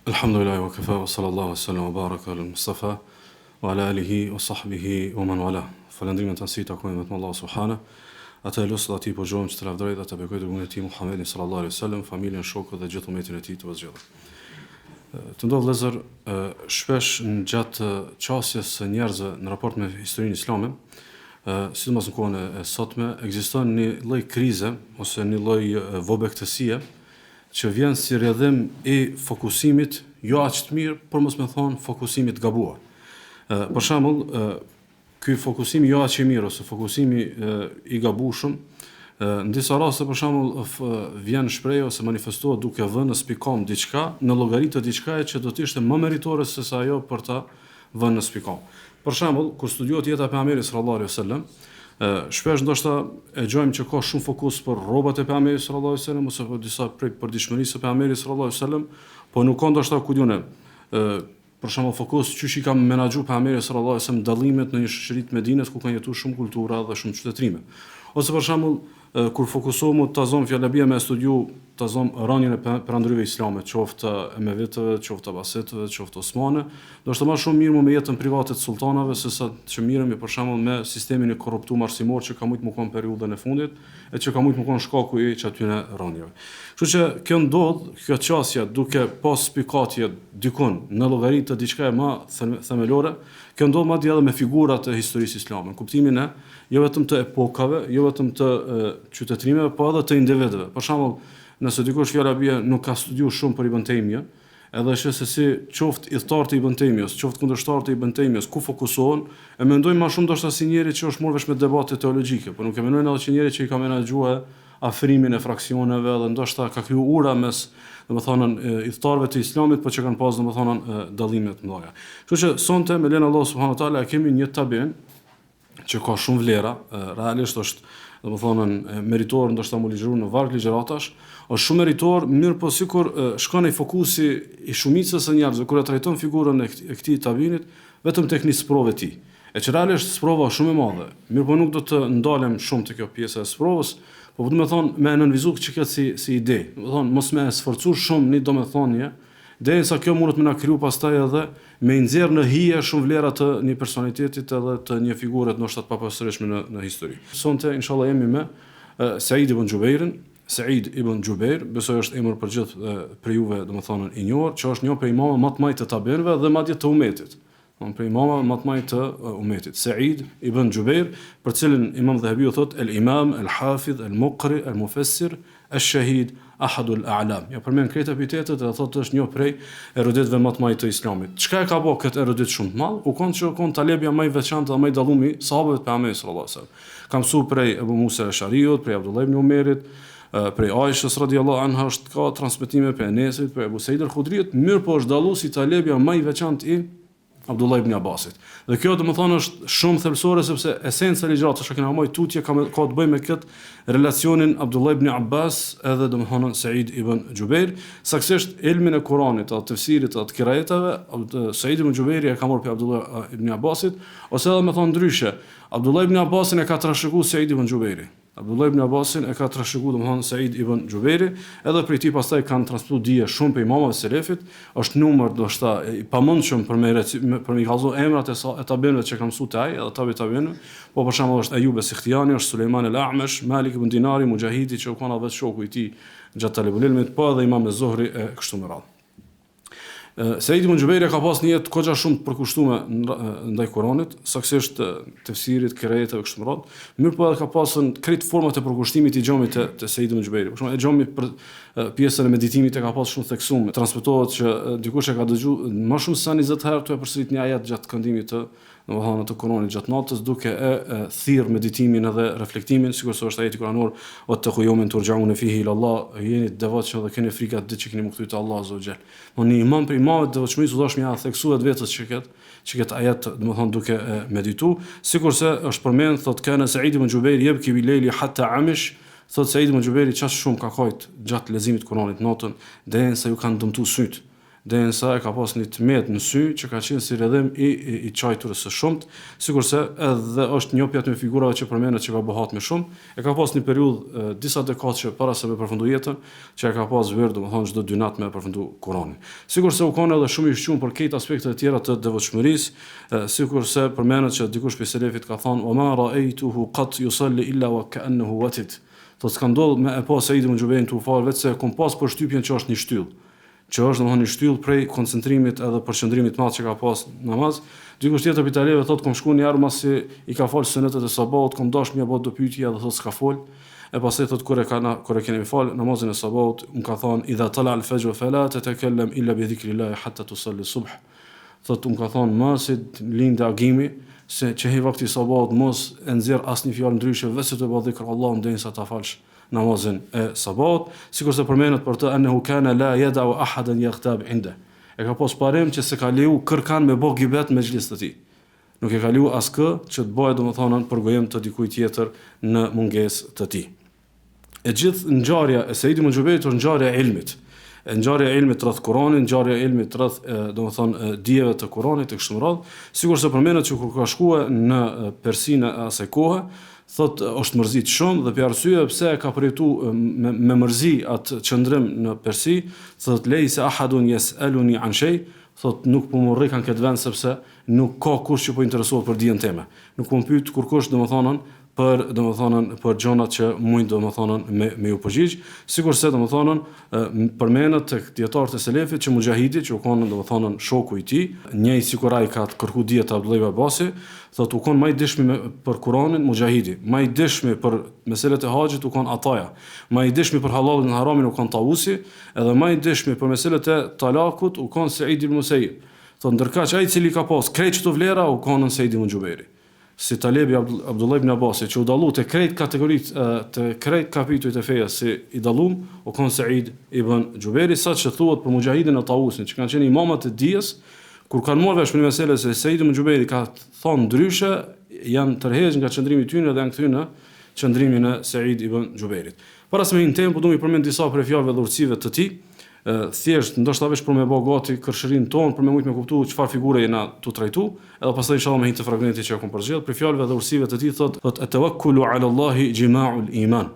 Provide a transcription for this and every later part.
Alhamdulillah wa kafa wa sallallahu sallam wa baraka ala Mustafa wa ala alihi wa sahbihi wa man wala. Falëndrimet të nësi takojnë vetëm Allah subhana. Ata e lusë dhe ati po gjojmë që të lavdrej dhe të bekoj dërgumin e ti Muhammedin sallallahu alaihi sallam, familjen, shokët dhe gjithë umetin e ti të vëzgjellë. Të ndodhë vëllezër, shpesh në gjatë qasjes së njerëzve në raport me historinë islame, sidomos në kohën e sotme, ekziston një lloj krize ose një lloj vobektësie që vjen si rrjedhim i fokusimit jo aq të mirë, por mos më thon fokusimit të gabuar. Për shembull, ky fokusim jo aq i mirë ose fokusimi i gabuar, në disa raste për shembull vjen shprehje ose manifestohet duke vënë në spikom diçka në llogari të diçkaje që do të ishte më meritore se sa ajo për ta vënë në spikom. Për shembull, kur studiohet jeta e pejgamberit sallallahu alaihi wasallam, shpesh ndoshta e gjojmë që ka shumë fokus për rrobat e pejgamberit sallallahu alaihi wasallam ose për disa prej përditshmërisë së pejgamberit sallallahu alaihi wasallam, po nuk ka ndoshta ku diunë për shembull fokus çysh i ka menaxhuar pejgamberi sallallahu alaihi wasallam dallimet në një shoqëri të Medinës ku kanë jetuar shumë kultura dhe shumë qytetrime. Ose për shembull kur fokusohemi të tazom fjalëbia me studiu tazom rënien e perandorive islame, qoftë Emevetëve, qoftë Abasetëve, qoftë Osmane, do të më shumë mirë me jetën private të sultanëve sesa që mirëmi për shembull me sistemin e korruptuar arsimor që ka shumë më kon periudhën e fundit e që ka shumë më kon shkaku i çatyre rënieve. Kështu që kjo ndodh, kjo çësia duke pas spikatje dikun në llogari të diçka më themelore, kjo ndodh madje edhe me figurat e historisë islame, në kuptimin e jo vetëm të epokave, jo vetëm të qytetrimeve, po edhe të individëve. Për shembull, nëse dikush fjala bie nuk ka studiuar shumë për Ibn Taymija, edhe është se si qoftë idhtar të Ibn Taymijës, qoftë kundërshtar të Ibn Taymijës, ku fokusohen, e mendojmë më shumë ndoshta si njëri që është marrë vesh me debate teologjike, por nuk e mendojnë edhe që njëri që i ka menaxhuar afrimin e fraksioneve dhe ndoshta ka kriju ura mes, domethënë, idhtarëve të Islamit, por që kanë pas domethënë dallime të mëdha. Kështu që sonte me lenin Allah subhanahu wa taala kemi një tabel që ka shumë vlera, realisht është domethënë meritor ndoshta mu ligjëruar në varg ligjëratash, është shumë meritor, mirë po sikur shkon ai fokusi i shumicës së njerëzve kur e trajton figurën e këtij tabinit vetëm tek një sprovë e tij. E që realisht sprova shumë e madhe. Mirë po nuk do të ndalem shumë te kjo pjesë e sprovës, po do të thonë me nënvizu që këtë si ide. Do të thonë mos më sforcuar shumë në domethënie, derisa kjo mund të më na kriju pastaj edhe me nxjerr në hije shumë vlera të një personalitetit edhe të një figure të ndoshta të papastërshme në histori. Sonte inshallah jemi me Said ibn Jubairin. Said ibn Jubair, besoj është emër për gjithë për juve, domethënë i njohur, që është një prej imamëve më të mëdhenj të tabelëve dhe madje të umetit. Për imamëve më të mëdhenj të umetit. Said ibn Jubair, për cilin Imam Dhahabiu thotë el-Imam, el-Hafidh, el-Muqri, el-Mufassir, el-Shahid, ahadul a'lam. Ja përmend këto epitetet dhe thotë është një prej eruditëve më të mëdhenj të Islamit. Çka e ka bërë këtë erudit shumë të madh? U kon talebja më i veçantë dhe më i dallumi sahabëve të pejgamberit sallallahu alajhi wasallam. Ka mësuar prej Abu Musa al-Ash'ariut, prej Abdullah ibn Umerit, prej Aishës radhiyallahu anha, është ka transmetime prej Enesit, prej Abu Said al-Khudriut, mirë po është dalluar si talebja më i veçantë i Abdullah ibn Abbasit. Dhe kjo domethënë është shumë thelbësore sepse esenca e ligjëratës që kemi marrë tutje ka të bëjë me këtë relacionin Abdullah ibn Abbas edhe domethënë Said ibn Jubair, saktësisht ilmin e Kuranit, atë tefsirit, atë kirajetave, Said ibn Jubairi e ka marrë prej Abdullah ibn Abbasit, ose edhe më thon ndryshe, Abdullah ibn Abbasin e ka trashëguar Said ibn Jubairi. Abdullah ibn Abbasin e ka trashëguar domethënë Said ibn Jubairi, edhe prej tij pastaj kanë transmetuar dije shumë për imamëve selefit, është numër ndoshta i pamundshëm për me kallëzu emrat e tabelëve që kanë mësuar ai, edhe tabelëve, po për shembull është Ayub as-Sikhtiyani, është Sulejman al-A'mash, Malik ibn Dinari, Mujahidi që u kanë vetë shoku i tij gjatë talebul ilmit, po edhe Imam az-Zuhri e kështu me radhë. Said ibn Jubairi ka pas një jetë kogja shumë të përkushtuar ndaj Kuranit, saktësisht tefsirit, kirajetave kështu me radhë. Mirë po edhe ka pasur krejt format e përkushtimit i xhamit të Said ibn Jubairi. Për shembull, e xhami për pjesën e meditimit e ka pasur shumë theksuar. Transmetohet që dikush e ka dëgjuar më shumë se 20 herë të përsërit një ajet gjatë këndimit të domethënë të Kuranit gjatë natës, duke e thirr meditimin edhe reflektimin, sikurse është ajeti kuranor wattaqu yawman turja'una fihi ila Allah, jeni devotshëm dhe keni frikë atë që keni më kthyer te Allahu azza wa jall. Një imam për imamët devotshmërisë u dashmi ja theksuat vetes që këtë ajet domethënë duke meditu, sikurse është përmend thotë kana Said ibn Jubair yabki bil layli hatta amish, thotë Said ibn Jubairi çast shumë ka kajt gjatë leximit të Kuranit natën, derisa ju kanë dëmtuar syt. derisa e ka pas një tmet në sy që ka qenë si rrëdhim i çajturës së shumt, sikurse edhe është njopja me figurave që përmendet që ka bëhat me shumë, e ka pas një periudhë disa dekadë para se me përfundu jetën, që e ka pas vërë domethënë çdo 2 natë me përfundu Kur'anin. Sikurse u kanë edhe shumë i shqumë për këtë aspektet e tjera të devotshmërisë, sikurse përmendet që dikush prej selefit ka thënë: "O ma ra'aytuhu qat yusalli illa wa ka'annahu watid." Thotë s'ka ndodhur me e pas Said ibn Jubayrin tu fal vetë se kom pas përshtypjen që është një shtyll, që është domethënë një shtyll prej koncentrimit edhe përqendrimit të madh që ka pas namaz. Dikush tjetër prej taleve thotë kom shkuar një herë masi i ka fal sunetet e sabahut, kom dash më bë do pyetje edhe thotë s'ka fol. E pastaj thotë kur e kemi fal namazin e sabahut, më ka thënë: "Idha tala al-fajr fala tatakallam illa bi dhikrillah hatta tusalli subh." Thotë më ka thënë masi lindë agimi se që he vakti sabahut mos e nxjerr asnjë fjalë ndryshe vetë të bëj dhikr Allahun derisa ta falsh namazin e sabahut, sikurse përmendet për të annahu kana la yad'u ahadan yaghtab inda. E ka pas parim që se ka leju kërkan me bë gibet me xhlis të tij. Nuk e ka leju askë që të bëhet domethënë për gojim të dikujt tjetër në mungesë të tij. E gjithë ngjarja e Said ibn Jubayrit është ngjarja e ilmit. Ngjarja e ilmit rreth Kuranit, ngjarja e ilmit rreth domethënë dijeve të Kuranit të kësaj radh, sigurisht përmendet që kur ka shkuar në Persinë asaj kohe, thotë është mërzit shumë dhe për arsye pse ka përjetuar me mërzi atë qëndrim në Persi, thotë lejse ahadun yas'aluni an shay, thotë nuk po më rrikan këtë vend sepse nuk ka kush që po interesohet për dijen time. Nuk po më pyet kurkush domethënë për gjonat që mund domethënë me u përgjigj, sigurisht domethënë përmendet tek dietarët e selefit që Mujahidi, që u kanë domethënë shoku i tij, njëi sikur ai ka kërku dije të Abdullah ibn Abbasi, thotë u kanë më i dëshmi për Kur'anin Mujahidi, më i dëshmi për meselet e haxhit u kanë Ataja, më i dëshmi për halalin dhe haramin u kanë Tawusi, edhe më i dëshmi për meselet e talakut u kanë Sa'id ibn Musayyib. Thotë ndërkaq ai i cili ka pas krejt çto vlera u kanë Said ibn Jubayri. Si talebi Abdullah ibn Abbasi që u dallu të krejt kategoritë të krejt kapitujt e feja si i dallum u kon Said ibn Jubayri, sa që thuhet për Mujahidin e Tawusin që kanë qenë imamat e dijes, kur kanë marrë vesh për një meselë se Said ibn Jubayri ka thonë ndryshe, janë tërhequr nga qëndrimi i tyre dhe janë kthyer në qëndrimin e Said ibn Jubayrit. Para se me hin tempo do mi përmend disa prej fjalëve dhe urtësive të tij, thjesht ndoshta vesh për me bë gati kërshërin ton për me mujt me kuptu çfarë figure jena tu trajtu, edhe pastaj inshallah me hin te fragmenti që kam përgjell për fjalëve dhe urtësive të tij, thotë atawakkulu ala Allahi jima'ul iman.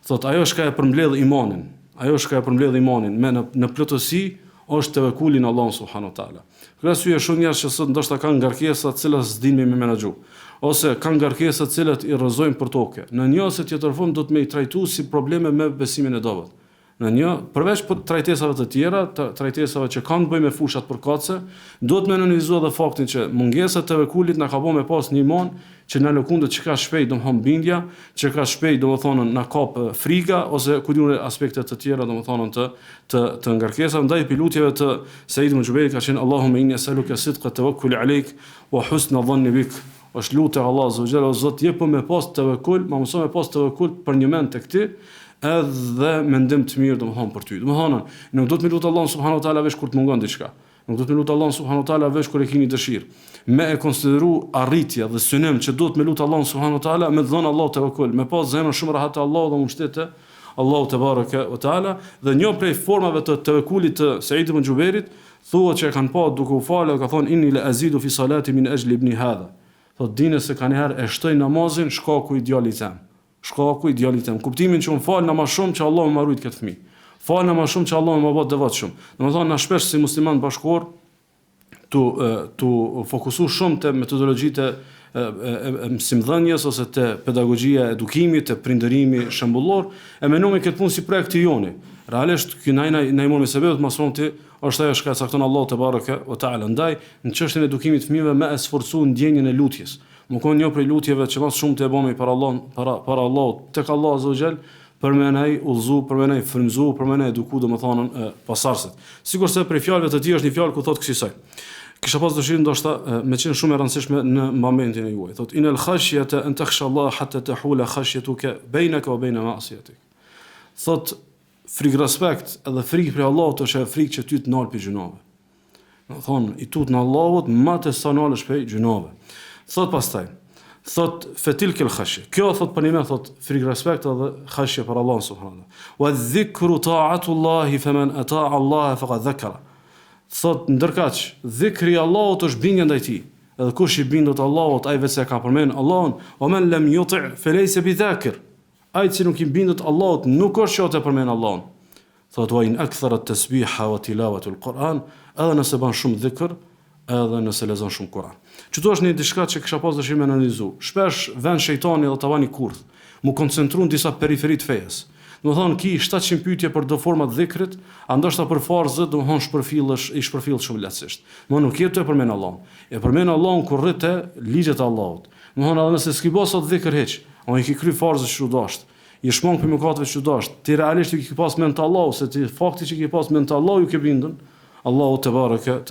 Thotë ajo që e përmbledh imanin, ajo që e përmbledh imanin me në plotësi është tevekuli në Allahun subhanahu wa taala. Për arsye shumë njerëz që sot ndoshta kanë ngarkesa të cilat s'dinë me menaxhu, ose kanë ngarkesa të cilat i rrëzojnë për tokë. Në një ose tjetër formë do të më i trajtu si probleme me besimin e dobët. Në një, përveç për trajtesave të tjera, trajtesave që kanë bëjmë me fushat përkatëse, do të më analizoj edhe faktin që mungesa e tevekulit na ka bën me pas një iman që na lëkundet që ka shpejt domthon bindja, që ka shpejt domethënë na kap frika ose ku diun aspekte të tjera domethënë të ngarkesave. Ndaj pilutjeve të Said ibn Jubayrit ka thënë Allahumma inni as'aluka sidqa tawakkuli alayk wa husna dhanni bik. Është lutë Allah azza wa jalla, o Zot, jep me pas tevekul, më mëson me pas tevekul për një mend tek ti, edhe mendim të mirë domethënë për ty. Domethënë, nuk do të më lut Allahun subhanahu wa taala veç kur të mungon diçka. Nuk do të më lut Allahun subhanahu wa taala veç kur e keni dëshirë. Me e konsideru arritja dhe synim që do të më lut Allahun subhanahu wa taala me dhënë Allahu tevekul, me pas zemrën shumë rahat te Allahu dhe mbështetje Allahu te baraka wa taala. Dhe një prej formave të tevekulit të Said ibn Jubayrit thuhet që kanë pa duke u falë, ka thonë inni la azidu fi salati min ajli ibni hadha. Thotë dinë se kanë herë e shtoj namazin shkaku i djalit tim. Shkaku i djalit tim. Kuptimin që un fal na më shumë që Allahu më rujt këtë fëmijë. Fal na më shumë që Allahu më bë devotshëm. Domethënë na shpesh si musliman bashkëkor tu fokusu shumë te metodologjitë e mësimdhënies ose te pedagogjia e edukimit, te prindërimi shembullor, e menojmë këtë punë si projekt i joni. Realisht ky na i mund me sebet mas fronti është ajo që cakton Allahu te baraka o taala. Ndaj në çështjen e edukimit të fëmijëve me sforcu ndjenjën e lutjes. Më konë një prej lutjeve që mas shumë të e bëmi para Allahut, tek Allah azza wa jall, për me nej udhëzu, për me nej frymëzu, për me nej eduku domethënë pasardhësit. Sigurisht prej fjalëve të tij është një fjalë ku thotë kësaj. Kisha pas dëshirë ndoshta me qenë shumë e rëndësishme në momentin e juaj. Thotë inal khashyata an takhsha Allah hatta tahula khashyatuka bainaka wa baina ma'siyatik. Thotë frikë respekt edhe frikë për Allahut është frikë që ty të nal për gjunave. Domethënë i tut në Allahut më të sa nalesh për gjunave. Thot pastaj, thot fetilkel khashje. Kjo thot për një me thot frikë respekt edhe khashje për Allah subhanahu. Wa dhikru ta'atullahi faman ata'a Allah faqad dhakara. thot ndërkaq dhikri i Allahut është bindje ndaj tij. Edhe kush i bindet Allahut, ai vetë ka përmend Allahun, o men lam yuti' falaysa bidhakir. Ai që nuk i bindet Allahut nuk është që të përmend Allahun. Thot wa in akthara at-tasbiha wa tilawatu al-Quran, edhe nëse bën shumë dhikr, edhe nëse lexon shumë Kur'an. Çdo është një diçka që kisha pas dëshirë me analizu. Shpesh vën shejtani dhe tavani kurth, mu koncentruan disa periferi të fejes. Domethënë ki 700 pyetje për do forma të dhikrit, a ndoshta për farzë, domethënë i shpërfill shumë lehtësisht. Nuk jetë të përmend Allahun. E përmend Allahun kur rritë ligjet e Allahut. Domethënë edhe nëse s'ki bën sot dhikr hiç, o i ki kry farzë që dosht, i shmong për mëkateve që dosht, ti realisht i ki pas mend të Allahut, se ti fakti që ki pas mend të Allahut ju ke bindën, Allahu te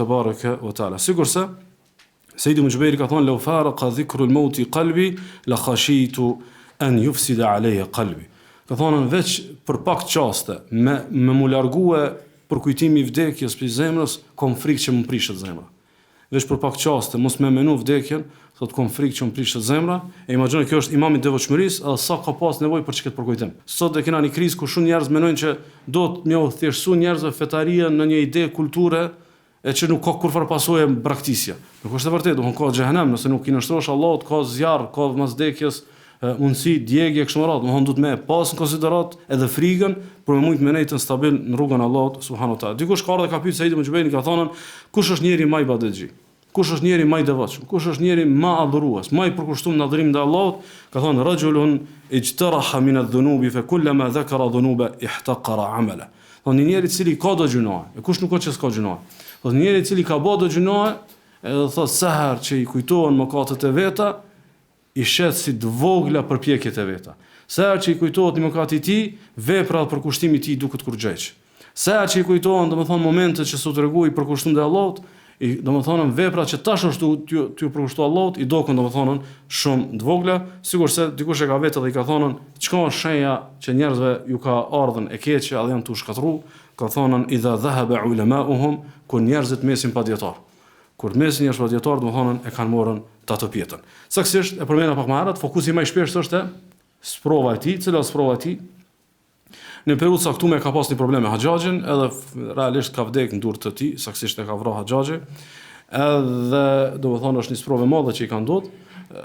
baraka wa taala. Sigurisht Sayyid ibn Jubair ka thonë: "Law faraqa dhikru al-maut qalbi la khashitu an yufsida alayhi qalbi." Ka thonë veç për pak çaste me mu largue për kujtimi i vdekjes për zemrës, kom frikë që më prishet zemra. Veç për pak çaste mos më menu vdekjen, thot kom frikë që më prishet zemra. E imagjino kjo është imam i devotshmërisë, edhe sa ka pas nevojë për çket për kujtim. Sot e kena një krizë ku shumë njerëz mendojnë që do të më u thjeshtësu njerëzve fetaria në një ide kulture e që nuk ka kurfar pasojë braktisja. Nuk është e vërtetë, do ka xhehenem, nëse nuk i nështrosh Allahut, ka zjarr, ka masdekjes, mundësi djegje kështu me radhë, domethënë duhet me pas në konsiderat edhe frikën për me mujt menejtën stabil në rrugën e Allahut subhanahu wa taala. Dikush ka ardhur ka pyet Said ibn Jubair, ka thonë, kush është njeri më i ibadetxhi? Kush është njeri më i devotshëm? Kush është njeri më adhurues, më i përkushtuar në adhurim ndaj Allahut? Ka thonë rajulun ijtaraha min adh-dhunubi fa kullama dhakara dhunuba ihtaqara amala. Do një njeri i cili ka do gjunoje, e kush nuk ka që s'ka gjunoje. Do një njeri i cili ka bë do gjunoje, edhe thot sa herë që i kujtohen mëkatet e veta, i shet si të vogla përpjekjet e veta. Sa herë që i kujtohet një mëkat i tij, veprat për kushtimin e tij duket kurrxheq. Sa herë që i kujtohen, domethënë momentet që sot rregoi për kushtim të Allahut, domethënë veprat që tash është ty përkushtuar Allahut, i dokën domethënë shumë të vogla, sigurisht se dikush e ka vetë dhe i ka thonë, çka është shenja që njerëzve ju ka ardhën e keqe, edhe janë tu shkatërru, ka thonë idha dhahaba ulama'uhum, kur njerëzit mesin pa dietar. Kur mesin njerëz pa dietar, domethënë e kanë morën ato pjetën. Saktësisht e përmenda pak më herët, fokusi më i shpesh është sprova e tij, cila sprova e tij. Në periudhë caktuar ka pas një problem me Haxhaxhin, edhe realisht ka vdekur në durrë të tij, saktësisht e ka vrarë Haxhaxhi. Edhe domethënë është një sprovë e madhe që i ka ndodhur.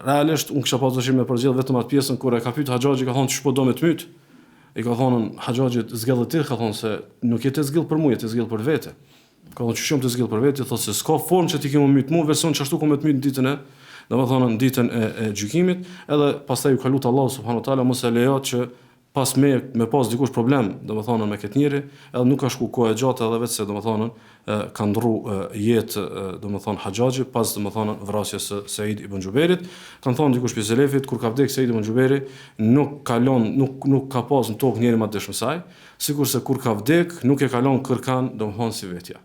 Realisht unë kisha pas dëshirë me përgjigj vetëm atë pjesën kur e ka pyet Haxhaxhi, ka thonë ç'po do me të myt. I ka thonë Haxhaxhi zgjidh ti, ka thonë se nuk je të zgjidh për mua, je të zgjidh për vete. Ka thonë ç'shem të zgjidh për vete, thotë se s'ka formë që ti ke më myt mua, version çashtu ku më të myt ditën e domethënë në ditën e gjykimit, edhe pastaj u ka lutur Allahu subhanahu wa taala mos e lejo që pas me pas dikush problem, domethënë me këtë njeri, edhe nuk ka shku kohë e gjatë edhe vetë se domethënë ka ndrru jetë domethënë Haxhaxhi pas domethënë vrasjes së Said ibn Jubairit. Kan thonë dikush pjesë selefit kur ka vdekur Said ibn Jubairi, nuk ka pas në tokë njeri më të dëshëm saj, sikurse kur ka vdek nuk e kalon kërkan domethënë si vetja.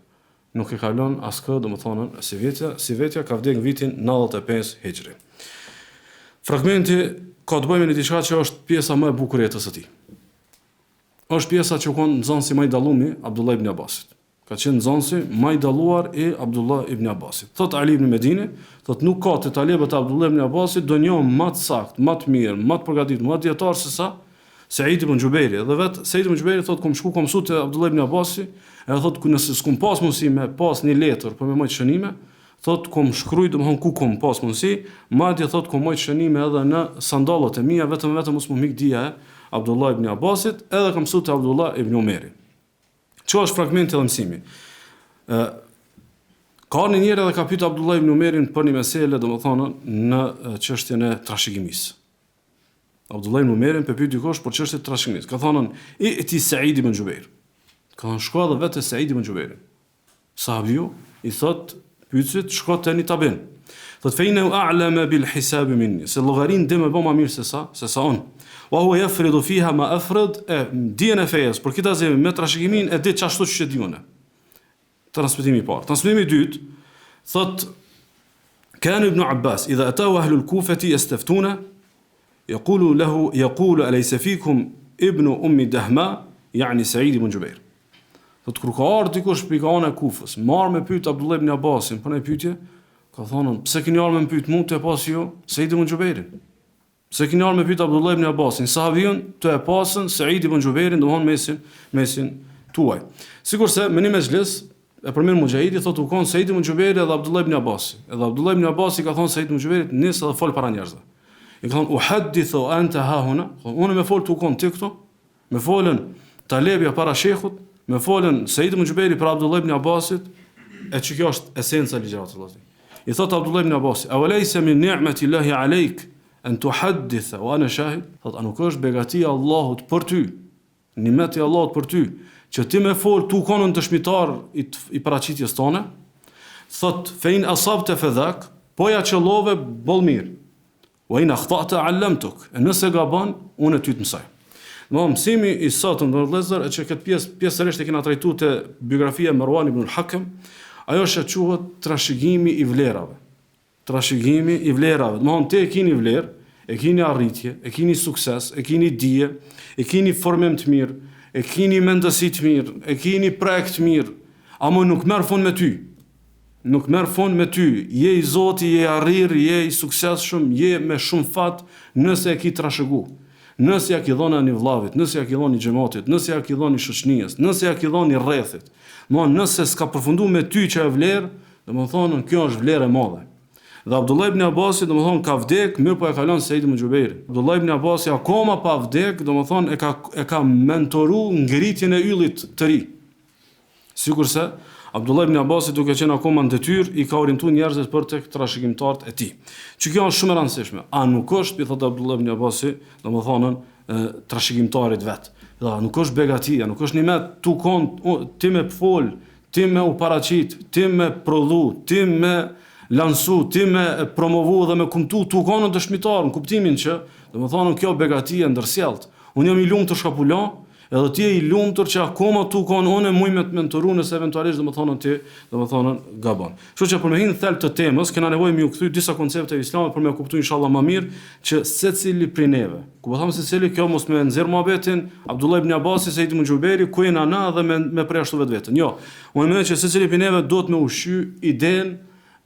Nuk e kalon askë domethënë si vetja ka vdekur në vitin 95 Hijri. Fragmenti ka të bëjmë në diçka që është pjesa më e bukur e jetës së tij. Është pjesa që kon nxënësi më i dallumi Abdullah ibn Abbasit. Ka qenë nxënësi më i dalluar i Abdullah ibn Abbasit. Thot Ali ibn Medini, thot nuk ka të talebët e Abdullah ibn Abbasit do një më të saktë, më të mirë, më të përgatitur, më dietar se sa Said ibn Jubairi. Dhe vet Said ibn Jubairi thot kom shku kom mësu te Abdullah ibn Abbasi, edhe thot ku nëse s'kum pas mundësi me pas një letër për me mojt shënime, thot kom shkruaj domthon ku kom pas mundësi, madje thot kom mojt shënime edhe në sandallat e mia, vetëm mos më mik dia Abdullah ibn Abbasit, edhe kam mësu te Abdullah ibn Umeri. Ço është fragmenti dhe mësimi. Ka një njerë edhe ka pyet Abdullah ibn Umerin për një mesele, domethënë në çështjen e trashëgimisë. Abdullah ibn Umerin për pyet dikush për çështjen e trashëgimisë. Ka thënë ti Said ibn Jubair. Ka thënë shko edhe vetë Said ibn Jubairin. Sahabiu i thot pyetset shko tani ta bën. Thot fe inna a'lama bil hisab minni. Se llogarin dhe më bë më mirë se sa on. Wa huwa yafridu fiha ma afrad diën e fejes. Për këtë azë me trashëgimin e ditë çashtu që diunë. Transmetimi i parë. Transmetimi i dytë thot كان ابن عباس إذا أتاه أهل الكوفة يستفتون يقول أليس فيكم ابن أم دهماء يعني سعيد بن جبير. Thot kur ka ardhur dikush prej anës Kufës, marr me pyet Abdullah ibn Abbasin, po ne pyetje, ka thonë, pse keni ardhur me pyet mua të pas ju Said ibn Jubairin? Pse keni ardhur me pyet Abdullah ibn Abbasin, sahabiun të e pasën Said ibn Jubairin, domthon mesin tuaj. Sigurisht se me një mezhlis e përmend Mujahidi, thotë u kon Said ibn Jubairi dhe Abdullah ibn Abbasi. Edhe Abdullah ibn Abbasi ka thonë Said ibn Jubairit, nis edhe fol para njerëzve. I ka thonë uhaddithu anta ha huna, unë më fol tu kon ti këtu, më folën Talebja para shehut, më folën Said ibn Jubairi për Abdullah ibn Abbasit, e që kjo është esenca e ligjëratës së Allahut. I thotë Abdullah ibn Abbasi, awalaysa min ni'mati Allahi alayk an tuhadditha wa ana shahid? Thotë, a nuk është begatia e Allahut për ty, nimeti i Allahut për ty, që ti më fol tu konën dëshmitar i paraqitjes tone? Thotë, fe in asabta fadhak, po ja qellove boll mirë. Wa in akhta'ta 'allamtuk. Nëse gabon, unë ty të mësoj. Mësimi i sotëm në vëllezër, që këtë pjesërisht e kena trajtuar te biografia e Marwan ibn al-Hakam, ajo është quhet trashëgimi i vlerave. Trashëgimi i vlerave. Domthon ti e keni vlerë, e keni arritje, e keni sukses, e keni dije, e keni formim të mirë, e keni mendësi të mirë, e keni projekt të mirë, ama nuk merr fund me ty. Nuk merr fund me ty. Je i Zoti, je arrir, je i suksesshëm, je me shumë fat nëse e ki trashëgu. Nëse ja ki dhona një vllavit, nëse ja ki dhoni xhamatit, nëse ja ki dhoni shoqënisë, nëse ja ki dhoni rrethit. Nëse s'ka përfunduar me ty që e vlerë, domethënë kjo është vlerë e madhe. Dhe Abdullah ibn Abbasi domethënë ka vdek, mirë po e kalon Said ibn Jubairi. Abdullah ibn Abbasi akoma pa vdek, domethënë e ka mentoru ngritjen e yllit të ri. Sikurse Abdullah ibn Abbasi duke qenë akoma në detyrë i ka orientuar njerëzit për tek trashëgimtarët e tij. Që kjo është shumë e rëndësishme. A nuk është, i thotë Abdullah ibn Abbasi, domethënë trashëgimtarit vet. Dhe nuk është begatia, nuk është nimet tu kon ti me fol, ti me u paraqit, ti me prodhu, ti me lansu, ti me promovu dhe me kumtu tu kon dëshmitar, në kuptimin që domethënë kjo begatia ndërsjellët. Unë jam i lumtur shkapulon, edhe ti je i lumtur që akoma tu kon unë muj me të mentoru nëse eventualisht domethënë ti domethënë gabon. Kështu që për me hyrë në thelb të temës, kena nevojë më u kthy disa koncepte islamit për me kuptuar inshallah më mirë që secili prej neve. Ku po them secili kjo mos më nxjerr mohabetin Abdullah ibn Abbasi, Said ibn Jubairi, ku janë ana dhe me përjashtu vetveten. Jo, unë mendoj që secili prej neve duhet me ushqy idenë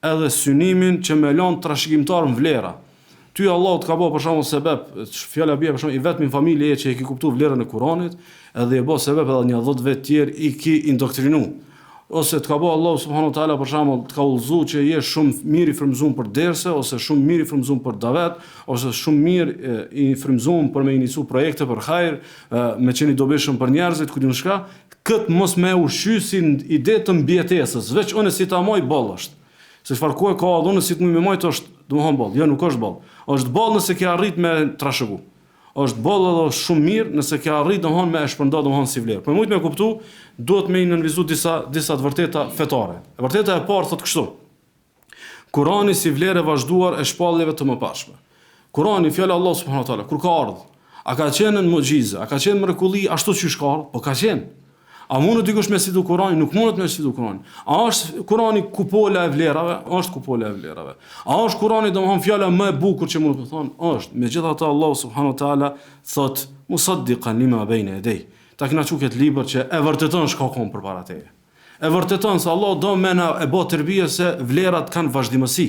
edhe synimin që me lën trashëgimtar në vlera. Ty Allah të ka bë për shembull sebeb, fjala bie për shembull i vetëm familje që e ki kuptuar vlerën e Kuranit, edhe e bë sebeb edhe një 10 vet tjerë i ki indoktrinu. Ose të ka bë Allah subhanahu wa taala për shembull të ka udhëzuar që je shumë mirë i frymëzuar për derse, ose shumë mirë i frymëzuar për davet, ose shumë mirë i frymëzuar për me inicu projekte për hajër, me qenë i dobishëm për njerëzit, ku diun çka, kët mos më ushqysin ide të mbietesës, veç unë si ta moj boll është. Se çfarë ku e ka dhënë si të më mojt është domthon boll. Jo, nuk është boll. Është boll nëse ke arrit me trashëgu. Është boll edhe shumë mirë nëse ke arrit domthon me e shpërnda domthon si vlerë. Por shumë të kuptu, duhet me nënvizu disa të vërteta fetare. E vërteta e parë thotë kështu. Kurani si vlerë e vazhduar e shpalljeve të mëparshme. Kurani fjalë Allah subhanahu wa taala kur ka ardhur, a ka qenë në mucize, a ka qenë mrekulli ashtu siç ka ardhur? Po ka qenë. A mund dikush me sidu Kurani? Nuk mundet me sidu Kurani. A është Kurani kupola e vlerave? Është kupola e vlerave. A është Kurani domthon fjala më e bukur që mund të thonë? Është. Megjithatë Allah subhanahu wa taala thot musaddiqan lima bayna yaday. Ta kena çuket libër që e vërteton shkakun përpara teje. E vërteton se Allah do me na e bë tërbije se vlerat kanë vazhdimësi.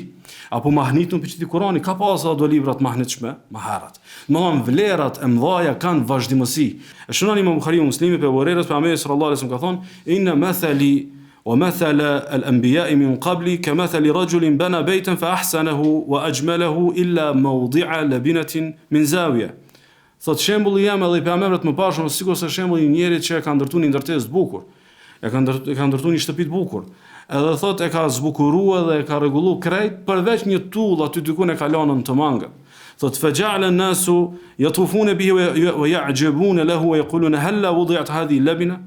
Apo mahnitun për çti Kurani ka pasur do librat mahnitshme, maharat. Domthon vlerat e mëdha kanë vazhdimësi. E shënon Imam Buhariu Muslimi pe Buhariut pe Amir sallallahu alaihi wasallam ka thonë inna mathali wa mathala al-anbiya'i min qabli kamathali rajulin bana baytan fa ahsanahu wa ajmalahu illa mawdi'a labinatin min zawiya. Thot shembulli jam edhe i pejgamberët më parë, sikurse shembulli i njerit që e ka ndërtuar një ndërtesë të bukur. E ka ndërtuar një shtëpi të bukur. Edhe thot e ka zbukuruar dhe e ka rregulluar krejt përveç një tull aty diku në kalanën të mangët. Thot faja'ala an-nasu yatufuna bihi wa ya'jabuna lahu wa yaquluna halla wudi'at hadhihi labina.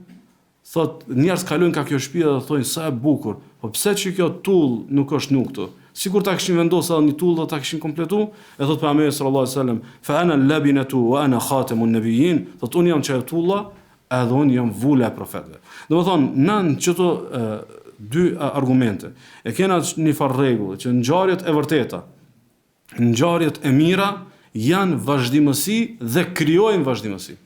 Thot njerëz kalojnë ka kjo shtëpi dhe thonë sa e bukur. Po pse që kjo tull nuk është nuk këtu? Sigur ta kishin vendosur edhe një tull dhe ta kishin kompletuar. E thot pejgamberi sallallahu alaihi wasallam fa ana al-labinatu wa ana khatamun nabiyyin. Thot unë jam çaj tulla edhe unë jam vula e profetëve. Domethënë nën çto dy argumente. E kena një farë rregull që ngjarjet e vërteta, ngjarjet e mira janë vazhdimësi dhe krijojnë vazhdimësi.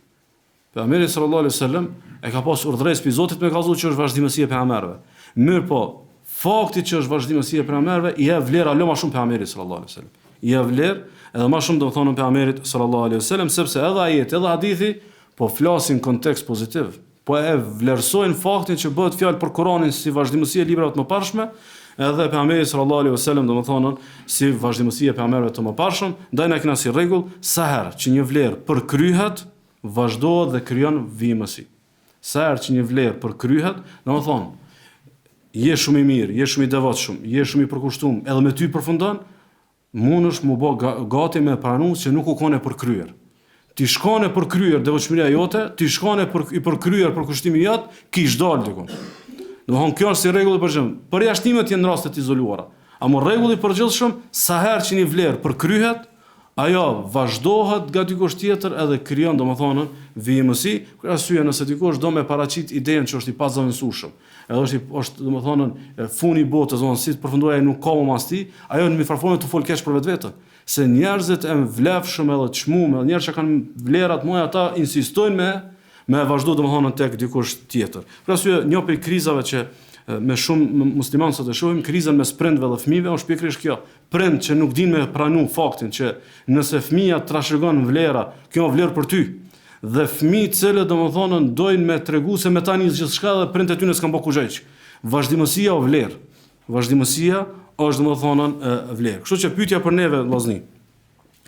Pejgamberi sallallahu alaihi wasallam e ka pas urdhëres pi Zotit me kallëzu që është vazhdimësi e pejgamberëve. Mirë po, fakti që është vazhdimësi e pejgamberëve i jep vlerë më shumë pejgamberit sallallahu alaihi wasallam. I jep vlerë edhe më shumë domethënë pejgamberit sallallahu alaihi wasallam sepse edhe ajeti edhe hadithi po flasin kontekst pozitiv. po e vlerësojnë faktin që bëhet fjalë për Kur'anin si vazhdimësi e librave të mëparshme, edhe pejgamberi sallallahu alaihi wasallam domethënë si vazhdimësi e pejgamberëve të mëparshëm, ndaj na kena si rregull sa herë që një vlerë përkryhet, vazhdohet dhe krijon vijimësi. Sa herë që një vlerë përkryhet, domethënë je shumë i mirë, je shumë i devotshëm, je shumë i përkushtuar, edhe me ty përfundon, mundesh mu bë gati me pranuar se nuk u kone përkryer. Ti shkon e përkryer devotshmëria jote, ti shkon e përkryer përkushtimi jot, kish dal diku. Domthon kjo është si rregull i përgjithshëm. Përjashtimet janë raste të izoluara. Ama rregulli i përgjithshëm, sa herë që një vlerë përkryhet, ajo vazhdohet nga dikush tjetër edhe krijon domethënë vijimësi, për arsye nëse dikush do me paraqit idenë që është i pazavendësueshëm. Edhe është domethënë funi i botës, domethënë si të përfundoja nuk ka më mas ti, ajo në mikrofonin të fol keq për vetveten. Se njerëzit e vlefshëm edhe të çmuar, njerëz që kanë vlerat më ata insistojnë me vazhdu domethënë tek dikush tjetër. Për arsye një prej krizave që me shumë muslimanë sot e shohim, krizën mes prindve dhe fëmijëve është pikërisht kjo. Prind që nuk din me pranu faktin që nëse fëmia trashëgon vlera, kjo është vlerë për ty. Dhe fëmijët cilët domethënë dojnë me tregu se me tani gjithçka dhe prindët e tyre s'kan bërë kurrë. Vazhdimësia o vlerë. Vazhdimësia është domethënë vlerë. Kështu që pyetja për neve vllazni.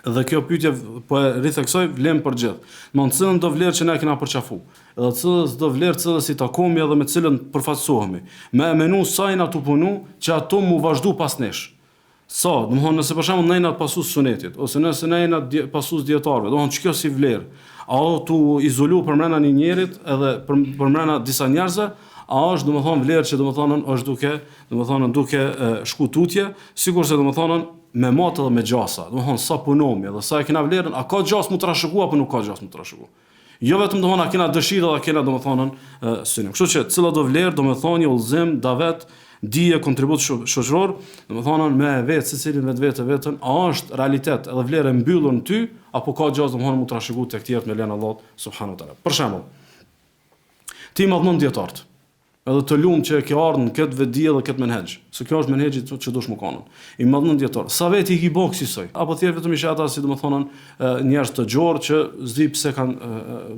Dhe kjo pyetje po e ritheksoj vlen për gjithë. Me cilën do vlerë që ne kena përqafu. Edhe cilës do vlerë cilës i takomi edhe me cilën përfaqësohemi. Me menu sa jena tu punu që ato mu vazhdu pas nesh. Sa, domethënë nëse për shembull ne jena pasus sunetit ose nëse ne jena pasus dietarëve, domethënë ç'kjo si vlerë. A tu izolu përmbrenda një njerit edhe përmbrenda disa njerëzve, a është domethënë vlerë që domethënë është duke shku tutje, sikurse domethënë me matë dhe me gjasa, domethënë sa punomi dhe sa e kena vlerën, a ka gjas mu trashëgu apo nuk ka gjas mu trashëgu. Jo vetëm domethënë a kena dëshirë dhe a kena domethënë synim. Kështu që cila do vlerë, domethënë udhëzim, davet, dije, kontribut shoqëror, domethënë me vetë secilin vetën, a është realitet edhe vlerë e mbyllur në ty apo ka gjas domethënë mu trashëgu tek tjerët me lenë Allah subhanahu wa taala. Për shembull, ti madhnon dietarët. Edhe të lumë që e ke ardhur në këtë vetdije dhe këtë menhexh. Se kjo është menhexhi që dush më kanun. I madhnon dietar. Sa veti i ki bë kësaj? Apo thjesht vetëm isha ata si domethënë njerëz të gjorë që s'di pse kanë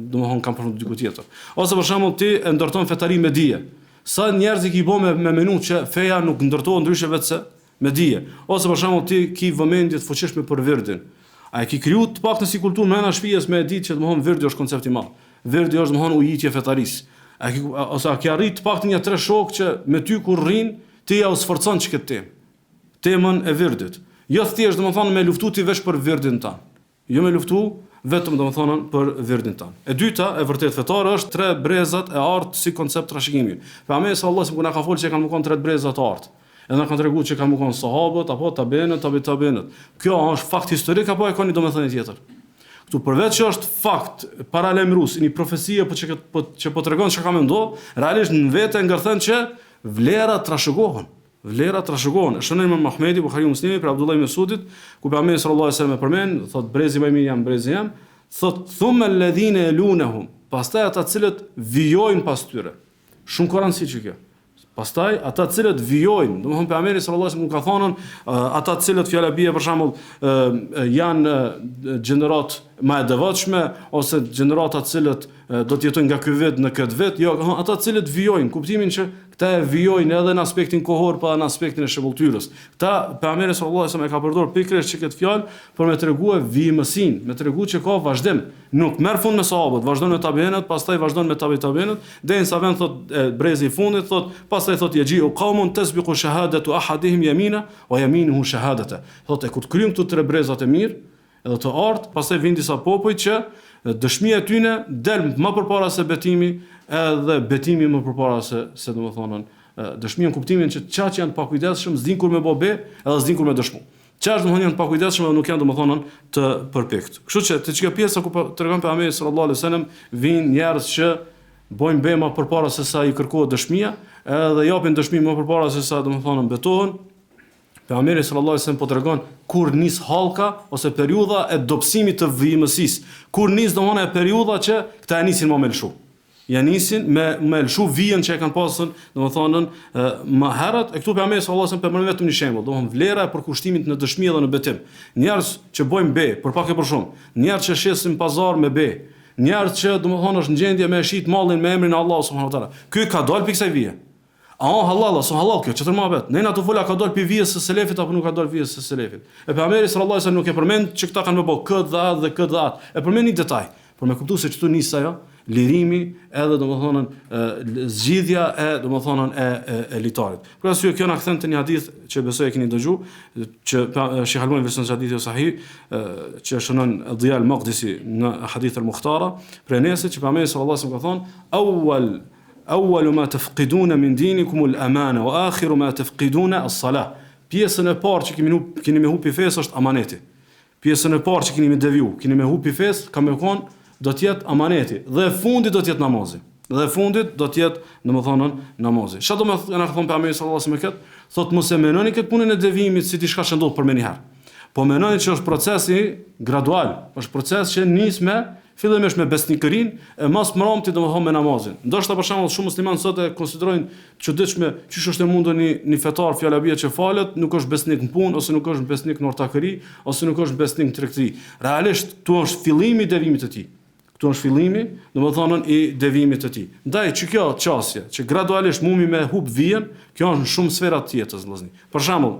domethënë kanë përfunduar diku tjetër. Ose për shembull ti e ndërton fetari me dije. Sa njerëz i ki bë me menu që feja nuk ndërtohet ndryshe vetëse me dije. Ose për shembull ti ki vëmendje të fuqishme për virdin. A e ki kriju të paktën si kulturë brenda shtëpisë me ditë që domethënë virdi është koncept i madh. Virdi është domethënë ujitje fetarisë. Ose a ki arrit paktën një 3 shok që me ty kur rrin, ti ja u sforcon që këtë temën e virdit. Jo thjesht domethënë me luftu ti veç për virdin tan. Jo me luftu vetëm domethënë për virdin tan. E dyta, e vërtet fetare është 3 brezat e artë si koncept trashëgimi. Pejgamberi sallallahu alajhi wasallam na ka folur që kanë mëkon 3 brezat të artë. Edhe na kanë treguar që kanë mëkon sahabët apo tabenët. Kjo është fakt historik apo e kanë domethënë tjetër? Këtu përveç që është fakt paralajmërues, një profesie që po tregon çka ka më ndodhur, realisht në vetë ngërthen që vlerat trashëgohen. Vlerat trashëgohen. Shënon Imam Ahmedi, Buhariu, Muslimi për Abdullah ibn Mesudit, ku pejgamberi sallallahu alajhi wasallam e përmend, thot brezi më i mirë jam brezi jam, thot thumma alladhina yalunhum, pastaj ata cilët vijojnë pas tyre. Shumë koranci që kjo. Pastaj ata cilët vijojnë, domethënë pejgamberi sallallahu alajhi wasallam ka thonë ata cilët fjala bie për shembull janë gjenerat më e devotshme ose gjenerata cilët do të jetojnë nga ky vit në këtë vit, jo, ata cilët vijojnë, kuptimin që këta e vijojnë edhe në aspektin kohor pa në aspektin e shembulltyrës. Këta pejgamberi sallallahu alajhi wasallam e ka përdorur pikërisht që këtë fjalë për me treguar vijimësinë, me treguar që ka vazhdim. Nuk merr fund me sahabët, vazhdon me tabienët, pastaj vazhdon me tabienët, derisa vend thot brezi i fundit thot, pastaj thot yaji'u qaumun tasbiqu shahadatu ahadihim yamina wa yaminuhu shahadata. Thot e kur të kryjm këto 3 brezat e mirë, edhe të artë, pastaj vin disa popull që dëshmia e tyre del më përpara se betimi, edhe betimi më përpara se domethënë dëshmia në kuptimin që çaq janë të pakujdesshëm, s'din kur me bobe, edhe s'din kur me dëshmu. Çaq domethënë janë të pakujdesshëm dhe nuk janë domethënë të përpikt. Kështu që te çka pjesa ku tregon pejgamberi sallallahu alajhi wasallam vin njerëz që bojnë be më përpara se sa i kërkohet dëshmia, edhe japin dëshmi më përpara se sa domethënë betohen. Pejgamberi sallallahu alajhi wasallam po tregon kur nis hallka ose periudha e dobësimit të vijimësisë. Kur nis domethënë periudha që këta e nisin më lëshu. Ja nisin me lëshu vijën që e kanë pasur, domethënë më herët, e këtu pejgamberi sallallahu alajhi wasallam përmend vetëm një shembull, domethënë vlera e përkushtimit në dëshmi dhe në betim. Njerëz që bojnë be për pak e për shumë, njerëz që shesin pazar me be, njerëz që domethënë është në gjendje me shit mallin me emrin e Allahut subhanahu wa taala. Ky ka dalë pikë kësaj vije. Halal, halal kjo, çfarë mëbet? Ne na të fola ka dalë pi vijës së selefit apo nuk ka dalë vijës së selefit. E pejgamberi sallallahu alajhi wasallam nuk e përmend që këta kanë më bë këtë dhe atë dhe këtë dhe atë. E përmend një detaj, por me kuptues se çtu nis ajo, lirimi edhe domethënë zgjidhja e domethënë e litarit. Për arsye kjo na kthen te një hadith që besoj e keni dëgjuar, që Sheikh Albani version hadith sahih, që shënon Dhiya al-Maqdisi në hadith al-Mukhtara, për nesër që pejgamberi sallallahu alajhi wasallam ka thonë, أول ما تفقدون من دينكم الأمانة وآخر ما تفقدون الصلاة. Pjesën e parë që keni me hupi fesë është amaneti. Pjesën e parë që keni me deviju, keni me hupi fesë, ka me konë, do të jetë amaneti dhe fundit do të jetë namazi. Dhe fundit do të jetë, domethënë, namazi. Çfarë do të na thonë pejgamberi sallallahu alajhi wasallam këtë? Thotë mos e menoni këtë punën e devimit si diçka që ndodh për më një herë. Po menoni që është procesi gradual, është proces që nis me fillimisht me besnikërinë e mos mbromti domethënë me namazin. Ndoshta për shembull shumë muslimanë sot e konsiderojnë çuditshme çish është e mundur një fetar fjalabia që falet, nuk është besnik në punë ose nuk është besnik në ortakëri ose nuk është besnik në tregti. Realisht tu është fillimi i devimit të tij. Ktu është fillimi, domethënë i devimit të tij. Ndaj që kjo çështje, që gradualisht mumi me hub vjen, kjo është në shumë sfera të jetës vëllazëni. Për shembull,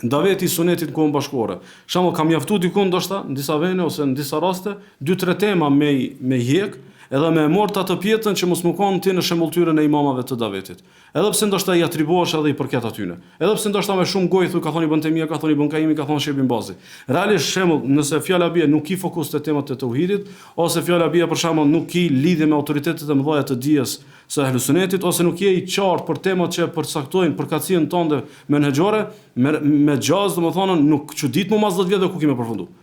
daveti i sunetit kohën bashkore. Shembull kam mjaftu diku ndoshta në disa vende ose në disa raste 2-3 tema me hjek, edhe me mort atë pjetën që mos më kanë ti në shembulltyrën e imamave të davetit. Edhe pse ndoshta i atribuosh edhe i përket atyne. Edhe pse ndoshta me shumë gojë thu ka thoni Ibn Taymija, ka thoni Ibn Kaimi, ka thoni Sheikh Ibn Bazi. Realisht shembull, nëse fjala bie nuk i fokus te temat e tauhidit, ose fjala bie për shembull nuk i lidhje me autoritetet e mëdha të dijes së ahlus sunetit, ose nuk je i qartë për temat që përcaktojnë përkatësinë tënde menexhore, me gjaz domethënë nuk çudit më mas 10 vjet ku kemi përfunduar.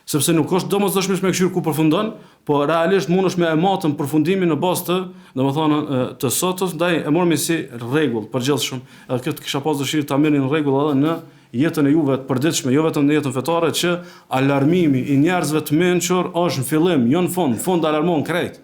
Sepse nuk është domosdoshmërisht me këshir ku përfundon, po realisht mundesh me e matën përfundimin në bazë të, domethënë të sotës, ndaj e morëm si rregull përgjithshëm. Edhe këtë kisha pas dëshirë ta merrni në rregull edhe në jetën e juve të përditshme, jo vetëm në jetën fetare, që alarmimi i njerëzve të mençur është në fillim, jo në fund alarmon krejt.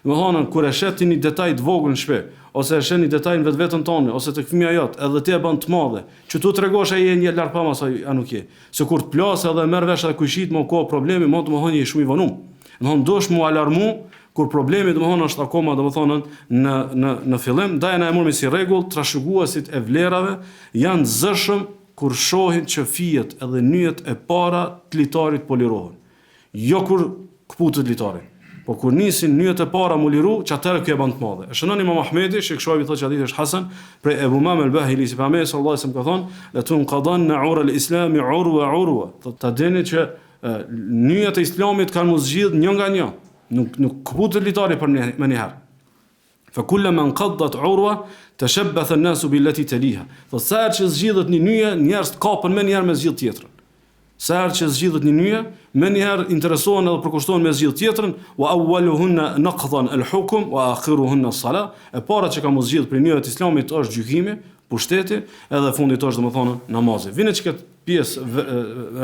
Domethënë kur e shet një detaj të vogël në shtëpi, ose e shet një detaj në vetveten tonë, ose tek fëmia jot, edhe ti e bën të madhe, që tu tregosh ai një lart pa mos a nuk je. Se kur të plasë edhe merr vesh edhe kushit më ka problemi, më domethënë je shumë i vonum. Domethënë dosh mu alarmu kur problemi domethënë është akoma domethënë në fillim, ndaj na e morëm si rregull, trashëguesit e vlerave janë zëshëm kur shohin që fijet edhe nyjet e para të litarit po lirohen. Jo kur kputet litarit. Po kur nisin nyjet e para mu liru, që atëherë kjo e bën të madhe. E shënon Imam Ahmedi, Sheikh Shuaibi thotë që hadithi është hasan, prej Ebu Umame al-Bahili, si pejgamberi sallallahu alajhi wasallam ka thonë, la tunqadanna ura al-islam urwa. Ta dini që nyjet e islamit kanë mos zgjidh një nga një. Nuk kputet litari për më një herë. Fa kullama anqaddat urwa tashabbatha an-nasu billati taliha. Thotë sa që zgjidhet një nyje, njerëz kapen më një herë me zgjidh tjetrën. Sa që zgjidhet një nyje, më një herë interesohen edhe përkushtohen me zgjidh tjetrën, wa awwaluhunna naqdan al-hukm wa akhiruhunna as-salah. E para që ka mos zgjidh për nyjet e islamit është gjykimi, pushteti, edhe fundit është domethënë namazi. Vjen çka pjesë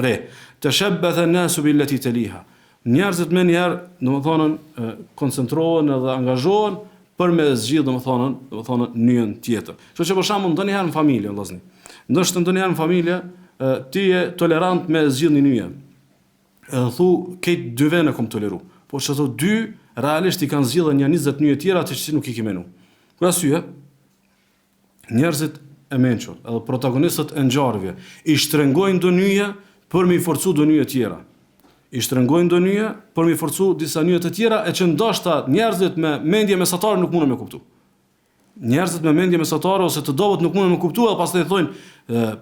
re. Tashabbatha an-nasu billati taliha. Njerëzit më një herë domethënë koncentrohen edhe angazhohen për me zgjidh domethënë nyjen tjetër. Kështu që për shembull ndonjëherë në familje, vëllazni. Ndoshta ndonjëherë në familje ti je tolerant me zgjidhjen e nyje. Edhe thu këtë dy vene kom toleru. Po që ato dy realisht i kanë zgjidhur një 20 nyje tjera që nuk i kemenu. Për arsye njerëzit e mençur, edhe protagonistët e ngjarjeve i shtrëngojnë do nyje për me i forcu do nyje tjera. I shtrëngojnë do nyje për me i forcu disa nyje të tjera e që ndoshta njerëzit me mendje mesatare nuk mundën me kuptu. Njerëzit me mendje mesatare ose të dobët nuk mundën me kuptu, edhe pastaj thonë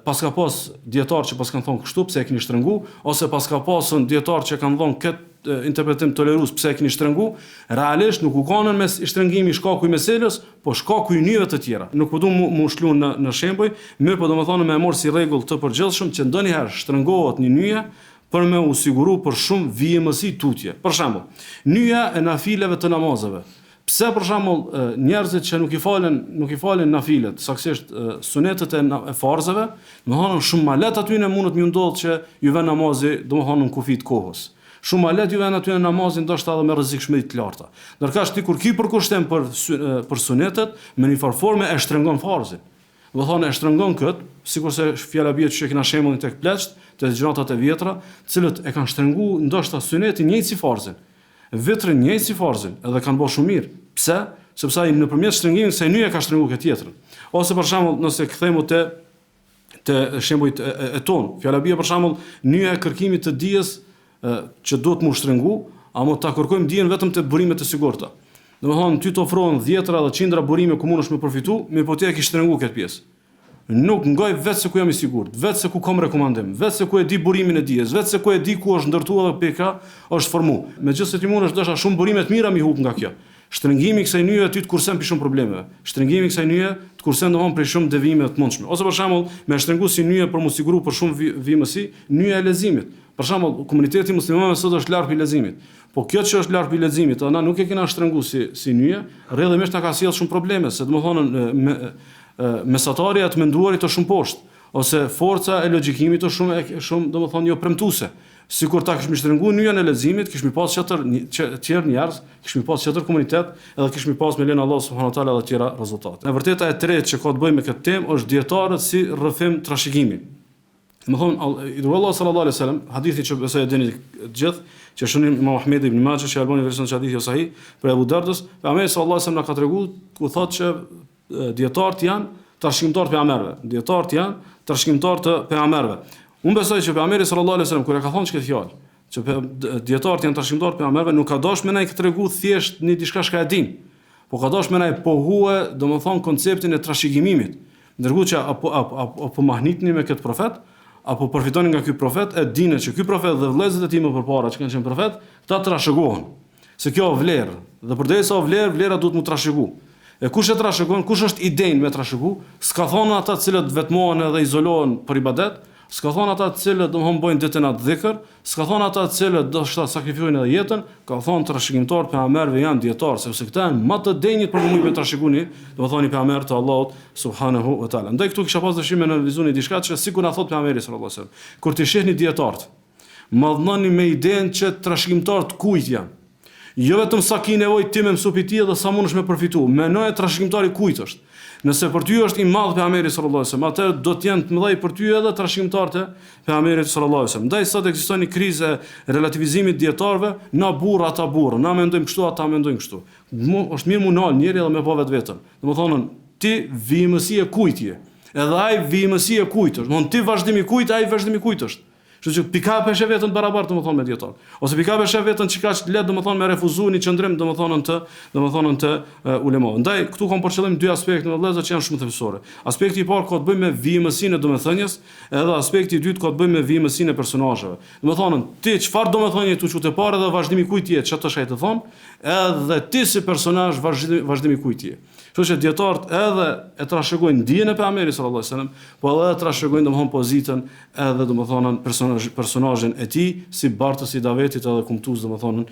paska pas dietar që pas kanë thonë kështu pse e keni shtrëngu, ose paska pasën dietar që kanë thonë këtë interpretim tolerues pse e keni shtrëngu, realisht nuk u kanë mes shtrëngimi shkaku i meselës, po shkaku i nyjeve të tjera. Nuk po du mu shlu në shembuj, mirë po domethënë me mor si rregull të përgjithshëm që ndonjëherë shtrëngohet një nyje për me u siguru për shumë vijimësi tutje. Për shembull, nyja e nafileve të namazeve. Pse për shembull njerëzit që nuk i falen nafilet, saktësisht sunetet e farzeve, domethënë shumë më lehtë aty ne mundet më ndodh që ju vën namazi domethënë në kufit kohës. Shumë më lehtë ju vën aty në namazin ndoshta edhe me rrezikshmëri të larta. Ndërkësh ti kur ki përkushtem për sunetet, me një formë e shtrëngon farzin. Domethënë e shtrëngon kët, sikurse fjala bie që kena shembullin tek pleçt, te gjëratat e vjetra, të cilët e kanë shtrënguar ndoshta sunetin njëjtë si farzin. Vetrin njëjtë si farzin, edhe kanë bërë shumë mirë. Pse? Sepse ai nëpërmjet shtrëngimit se nyja ka shtrënguar këtë tjetrën. Ose për shembull, nëse kthehemi te shembujt e ton, fjala bie për shembull, nyja e kërkimit të dijes që duhet mu shtrëngu, ama ta kërkojmë dijen vetëm te burimet e sigurta. Domethënë ty të ofrohen 10 dhe 100 burime ku mundesh me përfitu, me po ti e ke shtrëngu këtë pjesë. Nuk ngoj vetë se ku jam I sigurt, vetë se ku kam rekomandim, vetë se ku e di burimin e dijes, vetë se ku e di ku është ndërtuar dhe pika është formu. Megjithëse ti mundesh dosha shumë burime të mira mi hub nga kjo. Shtrëngimi I kësaj nyje ty të kursen për shumë problemeve. Shtrëngimi I kësaj nyje të kursen domon për shumë devijime të mundshme. Ose për shembull, me shtrëngu si nyje për mos siguru për shumë vimësi, nyja e leximit. Për shembull, komuniteti musliman sot është larg pi leximit. Po kjo që është larg pi leximit, ana nuk e kena shtrëngu si nyje, rrjedhimisht na ka sjell shumë probleme, se domethënë mesatari të menduarit është shumë poshtë, ose forca e logjikimit është shumë domethënë jo premtuese. Sikur ta kishmi shtrënguar nyjen e leximit, kishmi pas tjerë njerëz, kishmi pas tjetër komunitet, edhe kishmi pas me lenin Allah subhanahu wa taala edhe tjera rezultate. E vërteta e tretë që ka të bëjë me këtë temë është dietarët si rrëfim trashëgimi. Domethënë Allah sallallahu alaihi wasallam, hadithi që besoj e dini të gjithë, që shënim Imam Ahmedi ibn Majah që albani version të hadithit sahih për Abu Dardës, pejgamberi sallallahu alaihi wasallam na ka treguar ku thotë që dietarët janë trashëgimtar të pejgamberëve. Dietarët janë trashëgimtar të pejgamberëve. Unë besoj që pejgamberi sallallahu alaihi wasallam kur e ka thonë këtë fjalë, që dietarët janë trashëgimtar të pejgamberëve, nuk ka dashur me na këtë tregu thjesht një diçka që e din, po ka dashur me na pohue, domethënë konceptin e trashëgimit. Ndërkohë që apo mahnitni me këtë profet, apo përfitoni nga ky profet, e dinë që ky profet dhe vëllezërit e tij më përpara që kanë qenë profet, ta trashëgohen. Se kjo o vlerë, dhe përderisa o vlerë, vlera duhet mu trashëgu. E kush e trashëgon, kush është idejnë me trashëgu, s'ka thonë ata të cilët vetmohen edhe izolohen për ibadet, s'ka thonë ata të cilët domthon bojnë ditën atë dhikr, s'ka thonë ata të cilët do të sakrifikojnë edhe jetën, ka thonë trashëgimtar pejgamberëve janë dietar, sepse këta janë më të denjit për me trashëguni, domethënë pejgamber të Allahut subhanahu wa taala. Ndaj këtu kisha pas dëshirë me analizoni diçka që sikur na thot pejgamberi sallallahu alajhi wasallam, kur ti shihni dietarët, mallnoni me idenë që trashëgimtarët kujt janë. Jo vetëm sa ki nevojë ti me mësu pi ti dhe sa mundesh me përfitu. Menoje trashëgimtari kujt është. Nëse për ty është I madh pejgamberi sallallahu alajhi wasallam, atëherë do të jenë të mëdhej për ty edhe trashëgimtarët e pejgamberit sallallahu alajhi wasallam. Ndaj sot ekziston një krizë relativizimit dietarëve, na burr ata burr, na mendojmë kështu, ata mendojnë kështu. Është mirë munal njëri edhe me pa vetëm. Domethënë ti vimësi e kujt je. Edhe ai vimësi e kujt është. Domethënë ti vazhdimi kujt, ai vazhdimi kujt është. Kështu që pikape shë vetën barabartë domethënë me dietar. Ose pikape shë vetën që ka lehtë domethënë me refuzuar një qendrim domethënë të ulemave. Ndaj këtu kam për qëllim dy aspekte në vëllezër që janë shumë thelbësore. Aspekti I parë ka të bëjë me vijimësinë e domethënies, edhe aspekti I dytë ka të bëjë me vijimësinë e personazheve. Domethënë ti çfarë domethënie tu çu të parë dhe vazhdimi kujt je, çfarë është ai të thon, edhe ti si personazh vazhdimi kujt je. Kështu që dietarët edhe e trashëgojnë dijen e pejgamberit sallallahu alajhi wasallam, po edhe trashëgojnë domthon pozitën edhe domthonën personazhin e tij si bartës I davetit edhe kumtues domthonën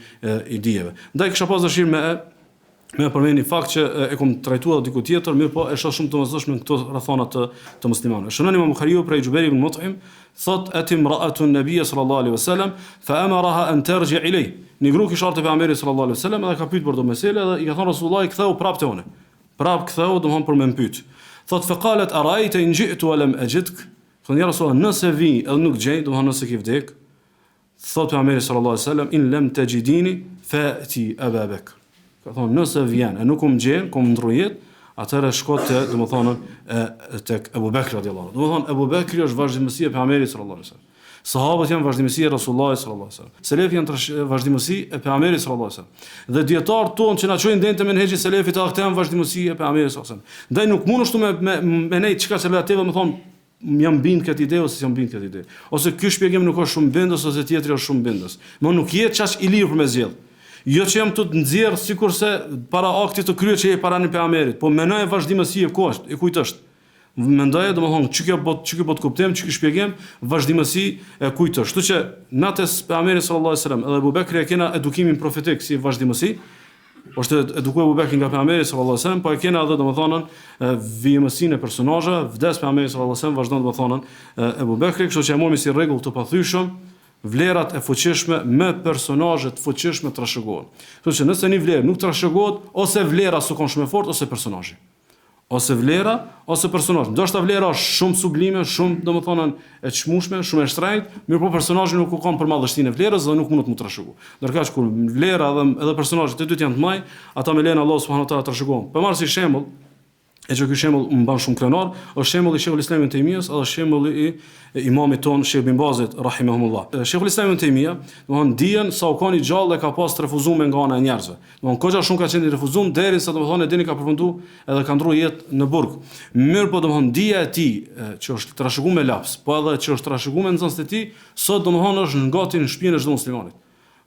I dijeve. Ndaj kisha pas dëshirë me përmend një fakt që e kam trajtuar diku tjetër, mirë po e shoh shumë të domosdoshme në këto rrethana të muslimanëve. Shënon Imam Buhariu prej Jubair ibn Mut'im, thot atim ra'atun nabiy sallallahu alaihi wasallam fa amaraha an tarji' ilay. Një grup kishte ardhur te pejgamberi sallallahu alaihi wasallam dhe ka pyetur për do mesele dhe I ka thënë Rasulullah ktheu prapë te unë. Prap ktheu domthon për më pyet. Thot faqalet ara'ayta in ji'tu wa lam ajidk. Thonë ja Rasulullah, nëse vi edhe nuk gjej, domthon nëse ke vdek. Thot pejgamberi sallallahu alaihi wasallam in lam tajidini fa'ti Abu Bakr. Ka thonë nëse vjen e nuk më gjen, kom ndrujet, atëherë shko te domethënë tek Abu Bakr radhiyallahu anhu. Domthon Abu Bakri është vazhdimësia e pejgamberit sallallahu alaihi wasallam. Sahabët janë vazhdimësi e Rasulullah sallallahu alaihi wasallam. Selef janë vazhdimësi e pejgamberit sallallahu alaihi wasallam. Dhe dietarët tonë që na çojnë dente me menhexhin selefit ata këta janë vazhdimësi e pejgamberit sallallahu alaihi wasallam. Ndaj nuk mundesh tu me ne çka relative më thon jam bind këtë ide ose jam bind këtë ide. Ose ky shpjegim nuk është shumë bindës ose tjetri është shumë bindës. Më nuk je çash I lirë për me zgjedh. Jo që jam të nxjerr sikurse para aktit të kryer që je para një pejgamberit, po menoj vazhdimësi e kohës, e kujt është. Mendoje domethënë çka bot kuptojmë, çka shpjegim, vazhdimësi e kujt është. Kështu që natës pejgamberi sallallahu alajhi wasallam edhe Abu Bekri e kena edukimin profetik si vazhdimësi. Është edukuar Abu Bekri nga pejgamberi sallallahu alajhi wasallam, po e kena edhe domethënë vijimësinë e personazheve, vdes pejgamberi sallallahu alajhi wasallam vazhdon domethënë Abu Bekri, kështu që e morëm si rregull të pathyeshëm, vlerat e fuqishme me personazhe të fuqishme trashëgohen. Kështu që nëse një vlerë nuk trashëgohet, ose vlera s'u kanë shumë fort ose personazhi. ose vlera, ose personazh. Ndoshta vlera është shumë sublime, shumë domethënë e çmueshme, shumë e shtrenjtë, mirë po personazhi nuk u kon për madhështinë e vlerës dhe nuk mundet të trashëgoj. Ndërkaq kur vlera edhe personazhet e dytë janë të mëj, ata me lenin Allah subhanahu wa taala trashëgojnë. Për marr si shembull, e që ky shembull më bën shumë krenar, është shembulli i Sheikhul Islam ibn Taymiyas, edhe shembulli i imamit ton Sheikh bin Bazit rahimahumullah. Sheikhul Islam ibn Taymija, domthon dijen sa u kanë i gjallë e ka pas të refuzuar nga ana e njerëzve. Domthon koha shumë ka qenë i refuzuar derisa domthon e dini ka përfunduar edhe ka ndruar jetë në burg. Mirë po domthon dija e tij që është trashëguar me laps, po edhe që është trashëguar me nxënësit e tij, sot domthon është gati në shtëpinë e çdo muslimanit.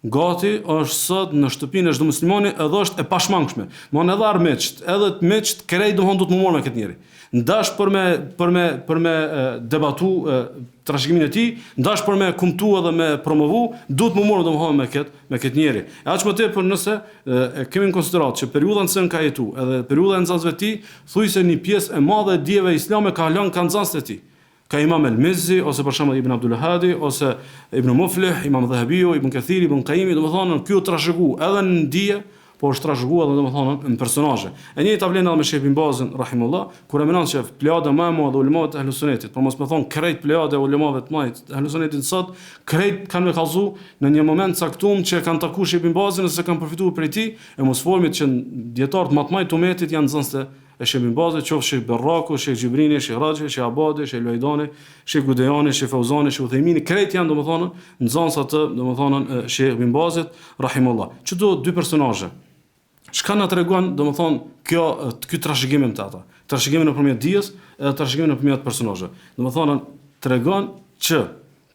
Gati është sot në shtëpinë e çdo muslimani edhe është e pashmangshme. Domthon edhe armiqt, edhe të miqt krejt domthon do të më marr me këtë njeri. Ndash për me debatu trashëgimin e tij, ndash për me kumtu edhe me promovu, duhet më marr domthon me këtë njeri. E aq më tepër nëse e kemi në konsiderat që periudha në ka jetu, edhe periudha e nxënësve të tij, thujse një pjesë e madhe e dijeve islame ka lënë ka nxënësit e tij. Ka Imam el-Mizzi, ose për shembull Ibn Abdul Hadi, ose Ibn Muflih, Imam Dhahabiu, Ibn Kathiri, Ibn Qayyimi, domethënë ky u trashëgu edhe në dije, po është trashëgu edhe domethënë në personazhe. E njëjta vlen edhe me Sheikh bin Bazin rahimullah, kur e menon se plejada më e madhe ulemat e Ahlus Sunnetit, por mos më thon krejt plejada e ulemave të mëdhenj të Ahlus Sunnetit sot, krejt kanë me kallzu në një moment caktuar që kanë takuar Sheikh bin Bazin ose kanë përfituar prej tij, e mos formit që dietarët më të mëdhenj të umetit janë nxënëstë e Sheikh bin Bazit, qoftë Sheikh Berraku, Sheikh Xhibrini, Sheikh Raxhi, Sheikh Abadi, Sheikh Luajdani, Sheikh Gudejani, Sheikh Fauzani, Sheikh Uthaymini, krejt janë domethënë nxënësa të domethënë Sheikh bin Bazit rahimullah. Çdo dy personazhe. Çka na tregon domethënë ky trashëgim të ata? Trashëgimi nëpërmjet dijes edhe trashëgimi nëpërmjet personazheve. Domethënë tregon që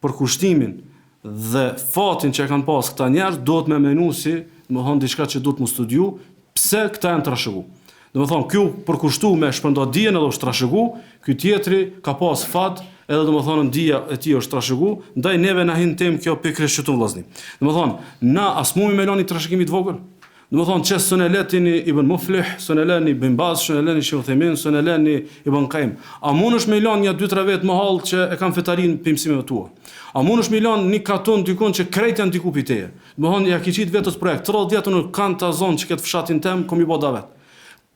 për kushtimin dhe fatin që kanë pas këta njerëz duhet me menu si domethënë diçka që duhet të studiu, pse këta janë trashëguar. Domethënë ky përkushtu me shpërndat dijen edhe është trashëgu, ky tjetri ka pas fat edhe domethënë dija e tij është trashëgu, ndaj neve na hin tem kjo pikërisht çtu vllazni. Domethënë na asmumi me lani trashëgimi të vogël. Domethënë që soneleni Ibn Muflih, soneleni Ibn Baz, soneleni Sheikh Uthaymeen, soneleni Ibn Qayyim. A mundesh me lan një 2-3 vet më hall që e kanë fetarin pimësimeve tua? A mundesh me lan një katon dikon që krejt janë diku piteje? Domethënë ja ke qit vetës projekt 30 vjet në kanë ta zonë që këtë fshatin tem kom i bë davet.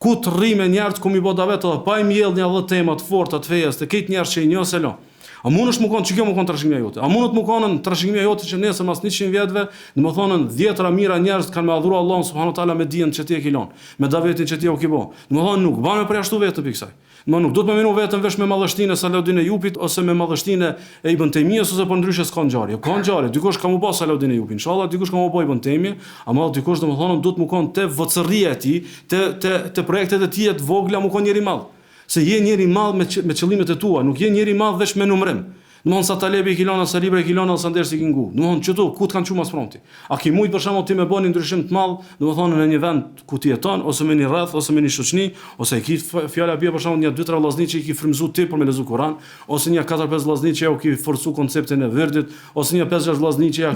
Ku të rri me njerëz kom i bë davet edhe pa i mbjell një 10 tema të forta të fejes të këtë njerëz që i njeh se lo. A mundesh më kon çka më kon trashëgimia jote? A mundet më kon trashëgimia jote që nesër mas 100 vjetëve, domethënë 10 mira njerëz kanë me adhuruar Allahun subhanuhu teala me dijen që ti e ke lënë, me davetin që ti u ke bë. Domethënë nuk bën me përjashtu vetë pikë kësaj. Nuk do të më menu vetëm vesh me madhështinë e Salaudin Ejupit ose me madhështinë e Ibn Taymijës ose po ndryshe s'ka ngjarje. Ka ngjarje, dikush ka më bë Salaudin Ejupin, inshallah dikush ka më bë Ibn Taymi, ama dikush domethënë duhet më kon te vocërria e tij, te projektet e tij të vogla më kon njëri madh. Se je njëri madh me qëllimet e tua, nuk je njëri madh veç me numrim. Domthon sa Talebi Kilana, sa Libra Kilana, sa Ndersi Kingu. Domthon çto ku të kanë çuar mas pronti. A ke mujt për shembull ti më bëni ndryshim të madh, domthon në një vend ku ti jeton ose me një rreth ose me një shoqni, ose e ke fjala bie për shembull një 2-3 vllaznik që i ke frymzuar ti për me lezu Kur'an, ose një 4-5 vllaznik që u ke forcu konceptin e verdit, ose një 5-6 vllaznik që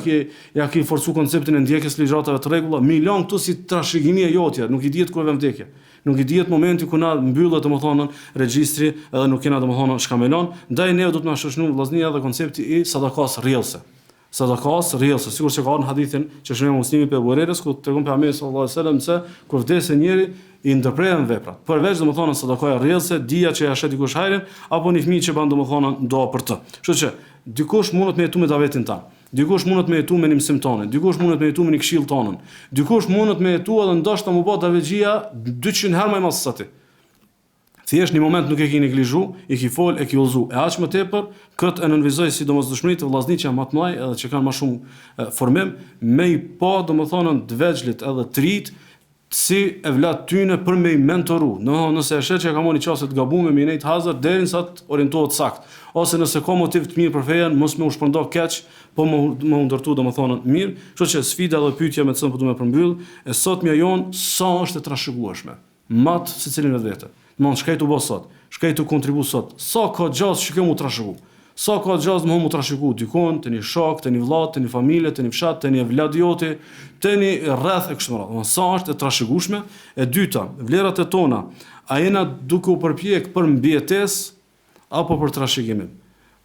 ja ke forcu konceptin e ndjekjes ligjratave të rregulla. Milion këtu si trashëgimi e jotja, nuk i dihet ku e vëm vdekje. Nuk i dihet momenti ku na mbyllet domethënë regjistri edhe nuk kena domethënë shkamelon, ndaj ne do të na shoqënojmë vllaznia dhe koncepti i sadakas rrjellse. Sadakas rrjellse, sigurisht që ka në hadithin që shënon Muslimi pe Buhari's ku tregon pejgamberi sallallahu alajhi wasallam se kur vdes njëri i ndërprerën veprat. Përveç domethënë sadakaja rrjellse, dia që ja shet dikush hajrin apo një fëmijë që bën domethënë do për të. Kështu që dikush mundet me jetu me davetin tan. Dikush mundet me jetu me një mësim tonë, dikush mundet me jetu me një këshill tonën, dikush mundet me jetu edhe ndoshta më bë davegjia 200 herë më mas se ti. Thjesht një moment nuk e ke neglizhu, i ke fol, e ke udhëzu. E aq më tepër, këtë e nënvizoj si domosdoshmëritë të vllazniqja më të mëdha edhe që kanë më shumë formim, me i pa domethënë të vegjëlit edhe të rit si e vlat tyne për me i mentoru. Nëse e shet që ka marrë çaste të gabuar me nejt hazard derisa të orientohet sakt. Ose nëse ka motiv të mirë për fejen, mos më u shpërndo keq, po më ndërtu domethënë mirë. Kështu që sfida dhe pyetja me të cilën po do të përmbyll, e sotmja jon sa është e trashëgueshme. Mat secilin vetë. Domthon shkaj të bë sot, shkaj të kontribu sot. Sa ka gjallë që kjo mu trashëgu. Sa ka gjallë më mu trashëgu dikon, te një shok, te një vëlla, te një familje, te një fshat, te një vladjoti, te një rreth e kështu me radhë. Domthon sa është e trashëgueshme. E dyta, vlerat e tona, a jena duke u përpjek për mbijetesë apo për trashëgimin?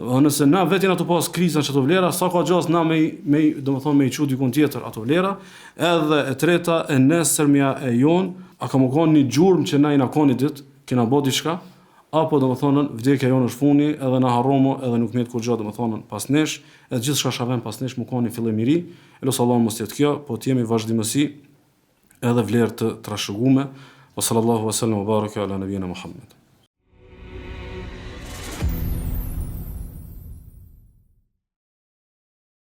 Nëse na vetë na të pas krizën që ato vlera, sa ka gjallë na me domethënë me i çu dikon tjetër ato vlera, edhe e treta e nesërmja e jon, a ka më kon një gjurmë që na i na koni ditë, kena bë diçka, apo domethënë vdekja jonë është funi, edhe na harromo, edhe nuk mjet kur gjë domethënë pas nesh, edhe gjithçka shavën pas nesh, më ka një fillim i ri. Elos Allahu mos jetë kjo, po të jemi vazhdimësi edhe vlerë të trashëguame. Wa sallallahu wa sallam wa baraka ala nabiyina Muhammad.